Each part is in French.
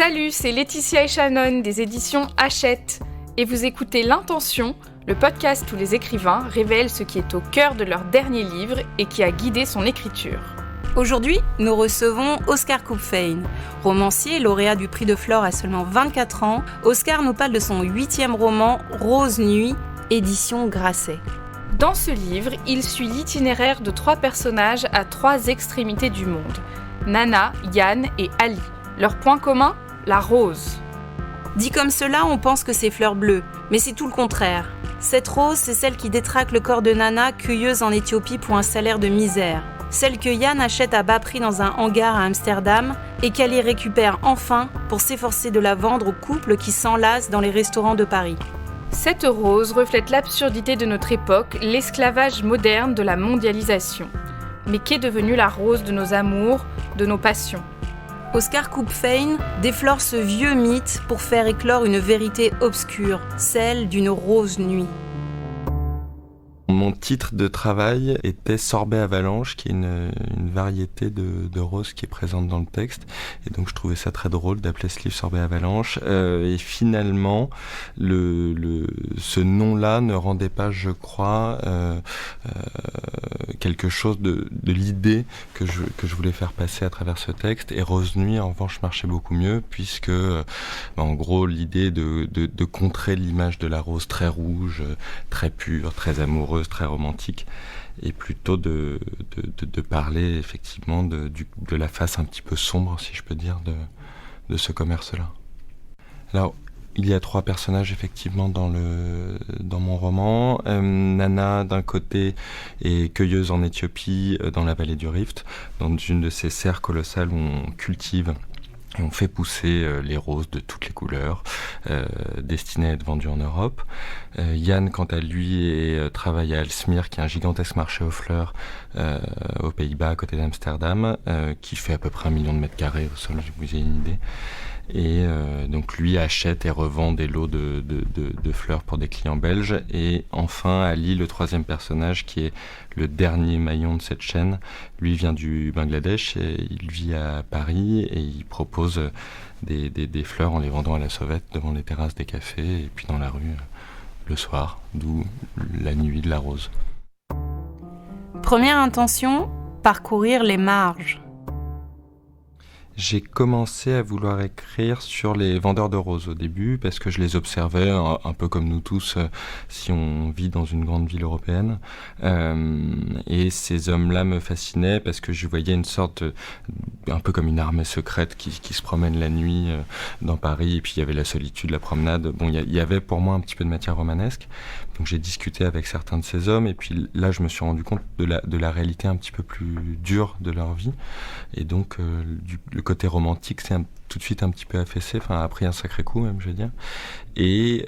Salut, c'est Laetitia et Shannon des éditions Hachette et vous écoutez L'Intention, le podcast où les écrivains révèlent ce qui est au cœur de leur dernier livre et qui a guidé son écriture. Aujourd'hui, nous recevons Oscar Kupfein. Romancier et lauréat du prix de Flore à seulement 24 ans, Oscar nous parle de son 8e roman Rose Nuit, édition Grasset. Dans ce livre, il suit l'itinéraire de 3 personnages à 3 extrémités du monde. Nana, Yann et Ali. Leur point commun ? La rose. Dit comme cela, on pense que c'est fleur bleue, mais c'est tout le contraire. Cette rose, c'est celle qui détraque le corps de Nana, cueilleuse en Éthiopie pour un salaire de misère. Celle que Yann achète à bas prix dans un hangar à Amsterdam et qu'Ali récupère enfin pour s'efforcer de la vendre aux couples qui s'enlacent dans les restaurants de Paris. Cette rose reflète l'absurdité de notre époque, l'esclavage moderne de la mondialisation. Mais qu'est devenue la rose de nos amours, de nos passions ? Oscar Kupfein déflore ce vieux mythe pour faire éclore une vérité obscure, celle d'une rose nuit. Mon titre de travail était Sorbet Avalanche, qui est une variété de roses qui est présente dans le texte. Et donc je trouvais ça très drôle d'appeler ce livre Sorbet Avalanche. Et finalement, ce nom-là ne rendait pas, je crois, quelque chose de l'idée que je voulais faire passer à travers ce texte. Et Rose Nuit, en revanche, marchait beaucoup mieux, puisque, en gros, l'idée de contrer l'image de la rose très rouge, très pure, très amoureuse, très romantique, et plutôt de parler effectivement de la face un petit peu sombre, si je peux dire, de ce commerce-là. Alors, il y a 3 personnages effectivement dans mon roman. Nana d'un côté est cueilleuse en Éthiopie, dans la vallée du Rift, dans une de ces serres colossales où on cultive et on fait pousser les roses de toutes les couleurs, destinées à être vendues en Europe. Yann, quant à lui, travaille à Aalsmeer, qui est un gigantesque marché aux fleurs aux Pays-Bas, à côté d'Amsterdam, qui fait à peu près 1 million de mètres carrés au sol, vous avez une idée. Et donc lui achète et revend des lots de fleurs pour des clients belges. Et enfin, Ali, le 3e personnage, qui est le dernier maillon de cette chaîne, lui vient du Bangladesh et il vit à Paris et il propose des fleurs en les vendant à la sauvette devant les terrasses des cafés et puis dans la rue le soir, d'où la nuit de la rose. Première intention, parcourir les marges. J'ai commencé à vouloir écrire sur les vendeurs de roses au début, parce que je les observais, un peu comme nous tous, si on vit dans une grande ville européenne. Et ces hommes-là me fascinaient, parce que je voyais une sorte, un peu comme une armée secrète qui se promène la nuit dans Paris, et puis il y avait la solitude, la promenade. Bon, il y avait pour moi un petit peu de matière romanesque. Donc j'ai discuté avec certains de ces hommes, et puis là je me suis rendu compte de la réalité un petit peu plus dure de leur vie. Et donc le côté romantique c'est tout de suite un petit peu affaissé, enfin a pris un sacré coup même, je veux dire. Et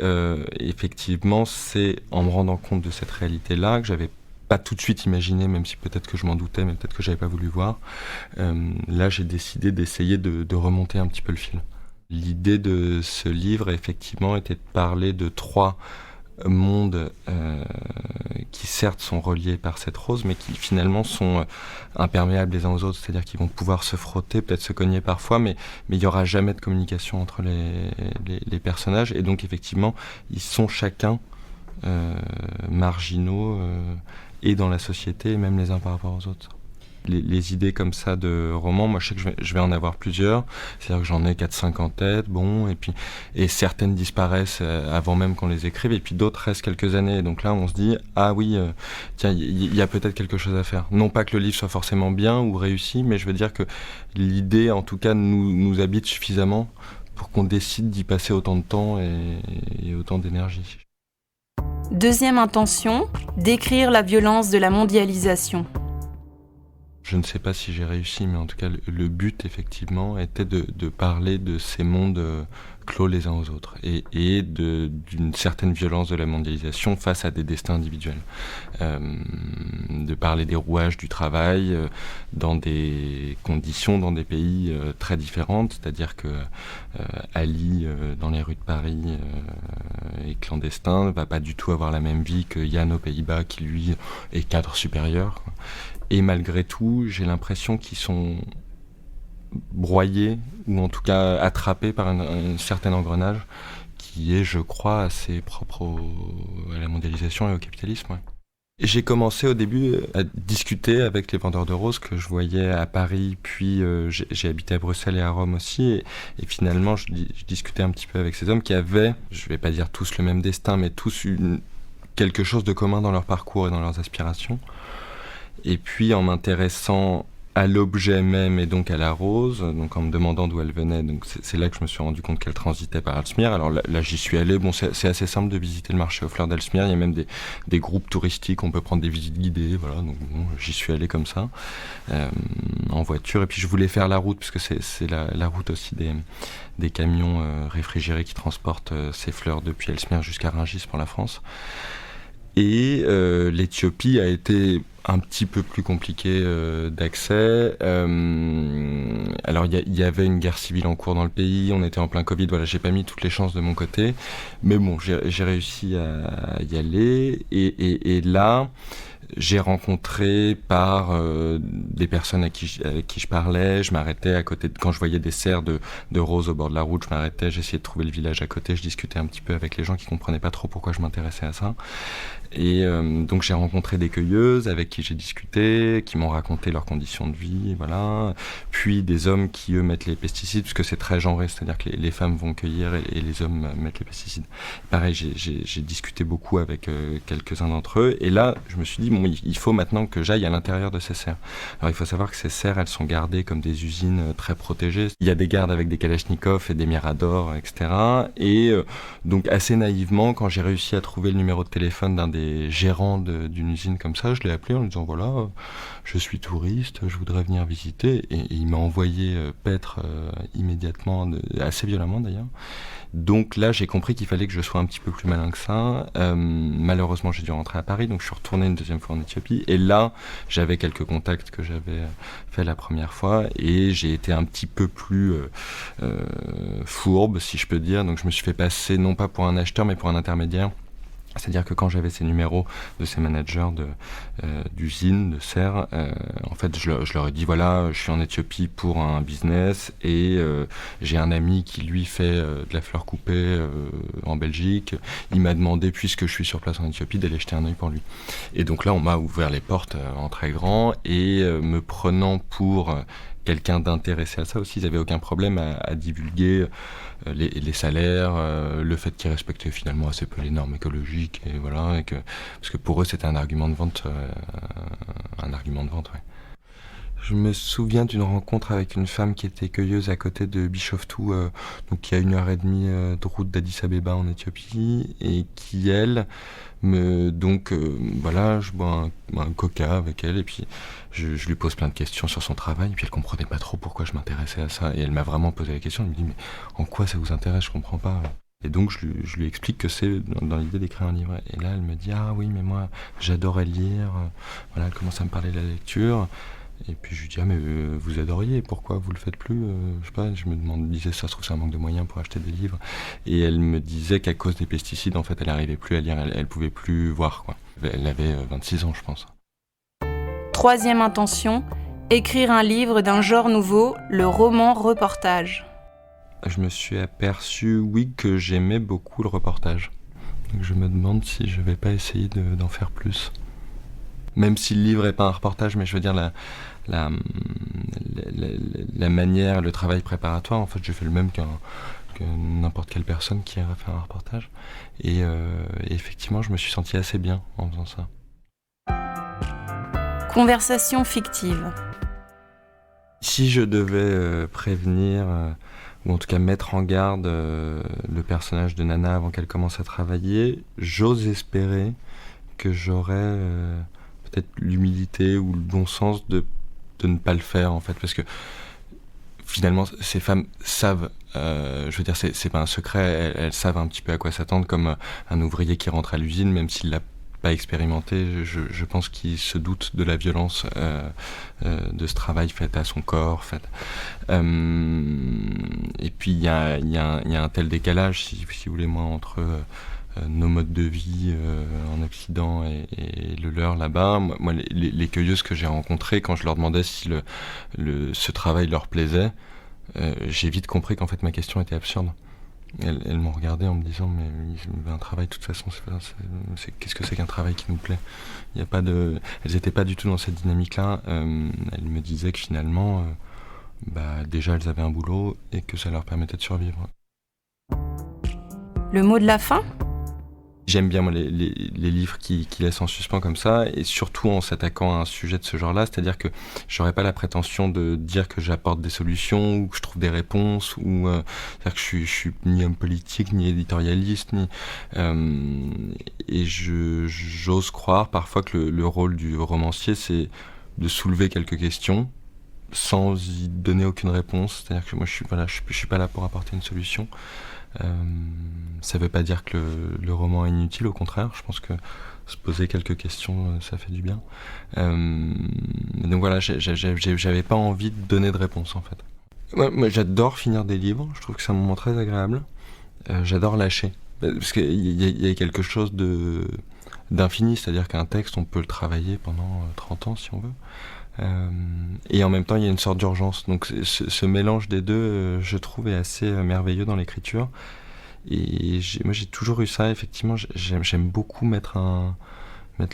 effectivement, c'est en me rendant compte de cette réalité-là que j'avais pas tout de suite imaginé, même si peut-être que je m'en doutais, mais peut-être que j'avais pas voulu voir. Là j'ai décidé d'essayer de remonter un petit peu le fil. L'idée de ce livre effectivement était de parler de 3 mondes qui certes sont reliés par cette rose, mais qui finalement sont imperméables les uns aux autres, c'est-à-dire qu'ils vont pouvoir se frotter, peut-être se cogner parfois, mais il n'y aura jamais de communication entre les personnages, et donc effectivement ils sont chacun marginaux et dans la société, et même les uns par rapport aux autres. Les idées comme ça de romans, moi je sais que je vais en avoir plusieurs, c'est-à-dire que j'en ai 4-5 en tête, et certaines disparaissent avant même qu'on les écrive, et puis d'autres restent quelques années, donc là on se dit, ah oui, tiens, il y a peut-être quelque chose à faire. Non pas que le livre soit forcément bien ou réussi, mais je veux dire que l'idée en tout cas nous habite suffisamment pour qu'on décide d'y passer autant de temps et autant d'énergie. Deuxième intention, décrire la violence de la mondialisation. Je ne sais pas si j'ai réussi, mais en tout cas, le but, effectivement, était de parler de ces mondes clos les uns aux autres et d'une certaine violence de la mondialisation face à des destins individuels. De parler des rouages du travail dans des conditions, dans des pays très différentes, c'est-à-dire que Ali, dans les rues de Paris, est clandestin, ne va pas du tout avoir la même vie que Yann aux Pays-Bas, qui lui est cadre supérieur. Et malgré tout, j'ai l'impression qu'ils sont broyé, ou en tout cas attrapé par un certain engrenage qui est, je crois, assez propre à la mondialisation et au capitalisme. Ouais. Et j'ai commencé au début à discuter avec les vendeurs de roses que je voyais à Paris, puis j'ai habité à Bruxelles et à Rome aussi, et finalement je discutais un petit peu avec ces hommes qui avaient, je vais pas dire tous le même destin, mais tous quelque chose de commun dans leur parcours et dans leurs aspirations. Et puis en m'intéressant à l'objet même et donc à la rose, donc en me demandant d'où elle venait, donc c'est là que je me suis rendu compte qu'elle transitait par Aalsmeer. Alors là j'y suis allé, bon c'est assez simple de visiter le marché aux fleurs d'Aalsmeer, il y a même des groupes touristiques, on peut prendre des visites guidées, voilà, donc bon, j'y suis allé comme ça, en voiture, et puis je voulais faire la route, parce que c'est la route aussi des camions réfrigérés qui transportent ces fleurs depuis Aalsmeer jusqu'à Rungis pour la France. Et l'Éthiopie a été un petit peu plus compliqué d'accès. Alors il y avait une guerre civile en cours dans le pays, on était en plein Covid, voilà, j'ai pas mis toutes les chances de mon côté, mais bon, j'ai réussi à y aller, et là j'ai rencontré par des personnes avec qui je parlais, je m'arrêtais à côté, quand je voyais des serres de roses au bord de la route, je m'arrêtais, j'essayais de trouver le village à côté, je discutais un petit peu avec les gens qui comprenaient pas trop pourquoi je m'intéressais à ça. Et donc j'ai rencontré des cueilleuses avec qui j'ai discuté, qui m'ont raconté leurs conditions de vie, voilà. Puis des hommes qui eux mettent les pesticides, puisque c'est très genré, c'est-à-dire que les femmes vont cueillir et les hommes mettent les pesticides. Pareil, j'ai discuté beaucoup avec quelques-uns d'entre eux, et là je me suis dit, bon, il faut maintenant que j'aille à l'intérieur de ces serres. Alors il faut savoir que ces serres, elles sont gardées comme des usines très protégées. Il y a des gardes avec des kalachnikovs et des miradors, etc. Et donc assez naïvement, quand j'ai réussi à trouver le numéro de téléphone d'un des gérants d'une usine comme ça, je l'ai appelé en lui disant voilà, je suis touriste, je voudrais venir visiter, et il m'a envoyé paître immédiatement, assez violemment d'ailleurs. Donc là j'ai compris qu'il fallait que je sois un petit peu plus malin que ça. Malheureusement j'ai dû rentrer à Paris, donc je suis retourné une deuxième fois en Éthiopie, et là j'avais quelques contacts que j'avais fait la première fois, et j'ai été un petit peu plus fourbe, si je peux dire. Donc je me suis fait passer non pas pour un acheteur mais pour un intermédiaire. C'est-à-dire que quand j'avais ces numéros de ces managers d'usines, de serres, en fait, je leur ai dit, voilà, je suis en Éthiopie pour un business, et j'ai un ami qui, lui, fait de la fleur coupée en Belgique. Il m'a demandé, puisque je suis sur place en Éthiopie, d'aller jeter un œil pour lui. Et donc là, on m'a ouvert les portes en très grand, et me prenant pour quelqu'un d'intéressé à ça aussi, ils n'avaient aucun problème à divulguer les salaires, le fait qu'ils respectaient finalement assez peu les normes écologiques, et voilà, parce que pour eux c'était un argument de vente, ouais. Je me souviens d'une rencontre avec une femme qui était cueilleuse à côté de Bishoftu, donc qui a 1h30 de route d'Addis Abeba en Éthiopie, et qui, elle, voilà, je bois un coca avec elle, et puis je lui pose plein de questions sur son travail, et puis elle comprenait pas trop pourquoi je m'intéressais à ça, et elle m'a vraiment posé la question, elle me dit, mais en quoi ça vous intéresse, je comprends pas. Et donc je lui explique que c'est dans l'idée d'écrire un livre, et là elle me dit, ah oui, mais moi j'adorais lire, voilà, elle commence à me parler de la lecture. Et puis je lui dis, ah mais vous adoriez, pourquoi vous le faites plus, je sais pas, je me disais, ça se trouve c'est un manque de moyens pour acheter des livres. Et elle me disait qu'à cause des pesticides, en fait, elle n'arrivait plus à lire, elle pouvait plus voir, quoi. Elle avait 26 ans, je pense. Troisième intention, écrire un livre d'un genre nouveau, le roman-reportage. Je me suis aperçu, oui, que j'aimais beaucoup le reportage. Donc je me demande si je vais pas essayer d'en faire plus. Même si le livre n'est pas un reportage, mais je veux dire la manière, le travail préparatoire, en fait, je fais le même que n'importe quelle personne qui irait faire un reportage. Et effectivement, je me suis senti assez bien en faisant ça. Conversation fictive. Si je devais prévenir, ou en tout cas mettre en garde le personnage de Nana avant qu'elle commence à travailler, j'ose espérer que j'aurais peut-être l'humilité ou le bon sens de ne pas le faire, en fait, parce que finalement ces femmes savent, je veux dire, c'est pas un secret, elles savent un petit peu à quoi s'attendre, comme un ouvrier qui rentre à l'usine, même s'il l'a pas expérimenté, je pense qu'il se doute de la violence de ce travail fait à son corps, fait. Et puis il y a un tel décalage, si vous voulez, moi, entre nos modes de vie en Occident et le leur là-bas. Moi, les cueilleuses que j'ai rencontrées, quand je leur demandais si ce travail leur plaisait, j'ai vite compris qu'en fait ma question était absurde. Elles m'ont regardé en me disant mais un travail de toute façon qu'est-ce que c'est qu'un travail qui nous plaît. Il y a pas de, elles n'étaient pas du tout dans cette dynamique-là. Elles me disaient que finalement déjà elles avaient un boulot et que ça leur permettait de survivre. Le mot de la fin ? J'aime bien moi, les livres qui laissent en suspens comme ça, et surtout en s'attaquant à un sujet de ce genre-là, c'est-à-dire que j'aurais pas la prétention de dire que j'apporte des solutions ou que je trouve des réponses, ou c'est-à-dire que je suis ni homme politique, ni éditorialiste, et j'ose croire parfois que le rôle du romancier, c'est de soulever quelques questions sans y donner aucune réponse. C'est-à-dire que moi je suis pas là pour apporter une solution. Ça veut pas dire que le roman est inutile, au contraire, je pense que se poser quelques questions, ça fait du bien. Donc voilà, j'avais pas envie de donner de réponse en fait. Moi j'adore finir des livres, je trouve que c'est un moment très agréable. J'adore lâcher, parce qu'il y a quelque chose d'infini, c'est-à-dire qu'un texte, on peut le travailler pendant 30 ans si on veut. Et en même temps il y a une sorte d'urgence, donc ce mélange des deux je trouve est assez merveilleux dans l'écriture, et moi j'ai toujours eu ça, effectivement. J'aime beaucoup mettre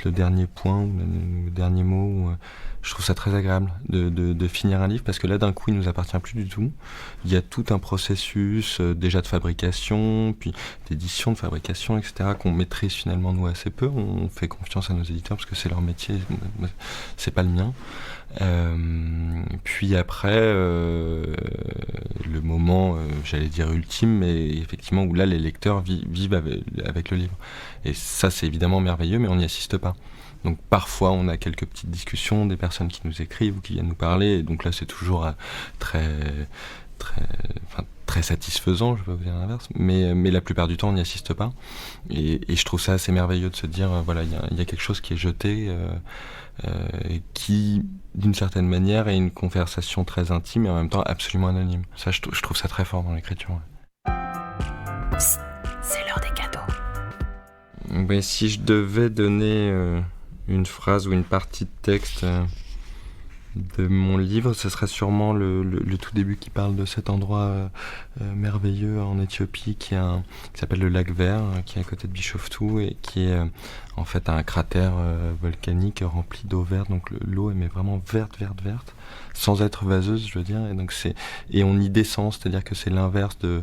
le dernier point ou le dernier mot. Je trouve ça très agréable de finir un livre, parce que là d'un coup il nous appartient plus du tout. Il y a tout un processus déjà de fabrication, puis d'édition, de fabrication, etc., qu'on maîtrise finalement nous assez peu. On fait confiance à nos éditeurs parce que c'est leur métier, c'est pas le mien. Puis après le moment j'allais dire ultime, mais effectivement où là les lecteurs vivent avec le livre, et ça c'est évidemment merveilleux, mais on n'y assiste pas. Donc parfois on a quelques petites discussions, des personnes qui nous écrivent ou qui viennent nous parler, et donc là c'est toujours très satisfaisant, je vais pas vous dire l'inverse, mais la plupart du temps on n'y assiste pas, et je trouve ça assez merveilleux de se dire voilà, il y a quelque chose qui est jeté, qui d'une certaine manière est une conversation très intime et en même temps absolument anonyme. Ça je trouve ça très fort dans l'écriture. Psst, c'est l'heure des cadeaux. Mais si je devais donner une phrase ou une partie de texte de mon livre, ce serait sûrement le tout début qui parle de cet endroit merveilleux en Éthiopie qui s'appelle le lac Vert, qui est à côté de Bishoftu, et qui est en fait un cratère volcanique rempli d'eau verte. Donc l'eau est vraiment verte, sans être vaseuse, je veux dire. Et donc et on y descend, c'est-à-dire que c'est l'inverse de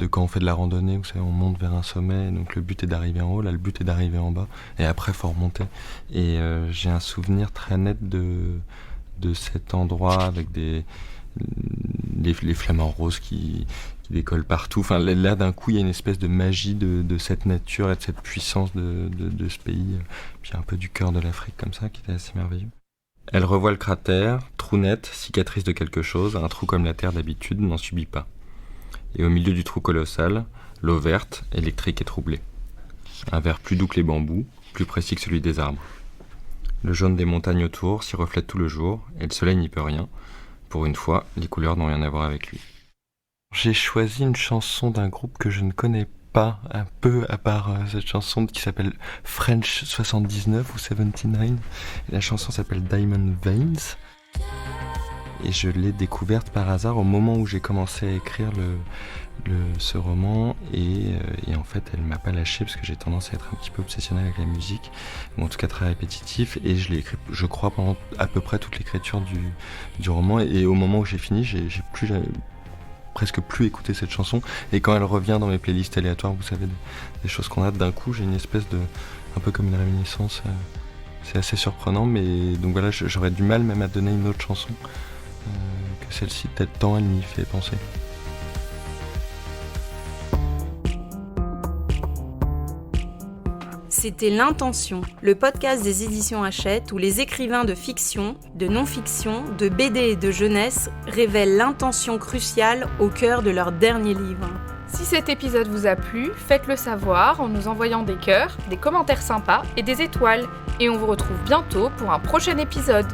quand on fait de la randonnée, où on monte vers un sommet, et donc le but est d'arriver en haut. Là, le but est d'arriver en bas, et après faut remonter. Et j'ai un souvenir très net de cet endroit avec les flamants roses qui décollent partout. Enfin, là, d'un coup, il y a une espèce de magie de cette nature et de cette puissance de ce pays, puis un peu du cœur de l'Afrique comme ça, qui était assez merveilleux. Elle revoit le cratère, trou net, cicatrice de quelque chose, un trou comme la terre d'habitude n'en subit pas. Et au milieu du trou colossal, l'eau verte, électrique et troublée. Un vert plus doux que les bambous, plus précis que celui des arbres. Le jaune des montagnes autour s'y reflète tout le jour, et le soleil n'y peut rien. Pour une fois, les couleurs n'ont rien à voir avec lui. J'ai choisi une chanson d'un groupe que je ne connais pas, un peu, à part cette chanson qui s'appelle French 79 ou 79. Et la chanson s'appelle Diamond Veins. Et je l'ai découverte par hasard au moment où j'ai commencé à écrire ce roman, et en fait elle m'a pas lâché, parce que j'ai tendance à être un petit peu obsessionnel avec la musique, ou en tout cas très répétitif, et je l'ai écrit, je crois, pendant à peu près toute l'écriture du roman, et au moment où j'ai fini, j'ai presque plus écouté cette chanson, et quand elle revient dans mes playlists aléatoires, vous savez, des choses qu'on a, d'un coup j'ai une espèce un peu comme une réminiscence, c'est assez surprenant, mais donc voilà, j'aurais du mal même à donner une autre chanson que celle-ci, peut-être tant elle m'y fait penser. C'était L'Intention, le podcast des éditions Hachette où les écrivains de fiction, de non-fiction, de BD et de jeunesse révèlent l'intention cruciale au cœur de leur dernier livre. Si cet épisode vous a plu, faites-le savoir en nous envoyant des cœurs, des commentaires sympas et des étoiles. Et on vous retrouve bientôt pour un prochain épisode.